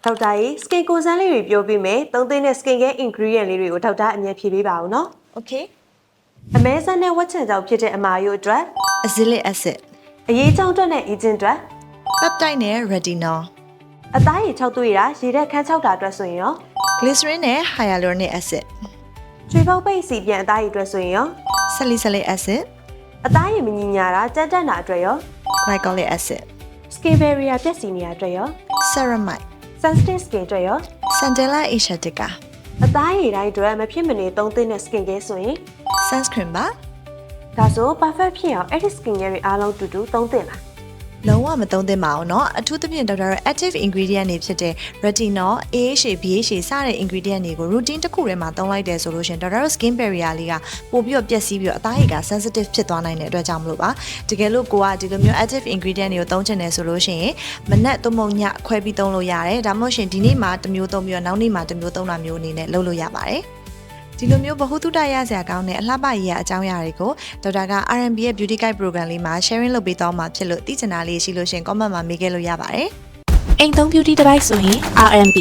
ထောက်တာရေး skin ကိုစမ်းလေးတွေပြောပြမယ်သုံးသင်းတဲ့ skin care ingredient လေးတွေကိုထောက်တာအမြဲဖြည့်ပေးပါဦးနော် Okay အမဲဆန်းနဲ့ဝက်ချံကြောင့်ဖြစ်တဲ့အမာယိုအတွက် azelaic acid အရေးကြောင့်အတွက်နဲ့ agent အတွက် peptide နဲ့ retinol အသားရည်6သွေးတာရေဓာတ်ခန်း6တာအတွက်ဆိုရင်ရော glycerin နဲ့ hyaluronic acid ကျွေးပေါက်ပိတ်စီပြန်အသားရည်အတွက်ဆိုရင်ရော salicylic acid အသားရည်မညီညာတာကြမ်းတမ်းတာအတွက်ရော glycolic acid skin barrier ပျက်စီးနေတာအတွက်ရော ceramide sensitive skin အတွက်ရော centella asiatica အသားရည်တိုင်းအတွက်မဖြစ်မနေသုံးသင့်တဲ့ skin care ဆိုရင် sunscreen ပါ ဒါဆို perfect ဖြစ်အောင် edit skin care တွေအားလုံးတူတူသုံးသင့်လား လုံးဝမသုံးသင့်ပါဘူးเนาะအထူးသဖြင့်ဒေါက်တာရဲ့ active ingredient တွေဖြစ်တဲ့ retinol, AHA, BHA စတဲ့ ingredient တွေကို routine တစ်ခုထဲမှာသုံးလိုက်တယ်ဆိုလို့ရှင်ဒေါက်တာရဲ့ skin barrier လေးကပို့ပြီးတော့ပျက်စီးပြီးတော့အသားရည်က sensitive ဖြစ်သွားနိုင်တဲ့အတွက်ကြောင့်မလို့ပါတကယ်လို့ကိုကဒီလိုမျိုး active ingredient တွေကိုသုံးချင်တယ်ဆိုလို့ရှင်မနက်သို့မဟုတ်ညခွဲပြီးသုံးလို့ရတယ်ဒါမှမဟုတ်ရှင်ဒီနေ့မှာတစ်မျိုးသုံးပြီးတော့နောက်နေ့မှာတစ်မျိုးသုံးတာမျိုးအနေနဲ့လုပ်လို့ရပါတယ်ဒီလိုမျိုးဗဟုသုတရစရာကောင်းတဲ့အလှပရေးအကြောင်းအရာတွေကိုဒေါက်တာက R&B ရဲ့ Beauty Guide Program လေးမှာ sharing လုပ်ပေးသွားမှာဖြစ်လို့သိချင်တာလေးရှိလို့ရှင် comment မှာမေးခဲ့လို့ရပါတယ် အိမ်သုံး beauty device ဆိုရင် R&B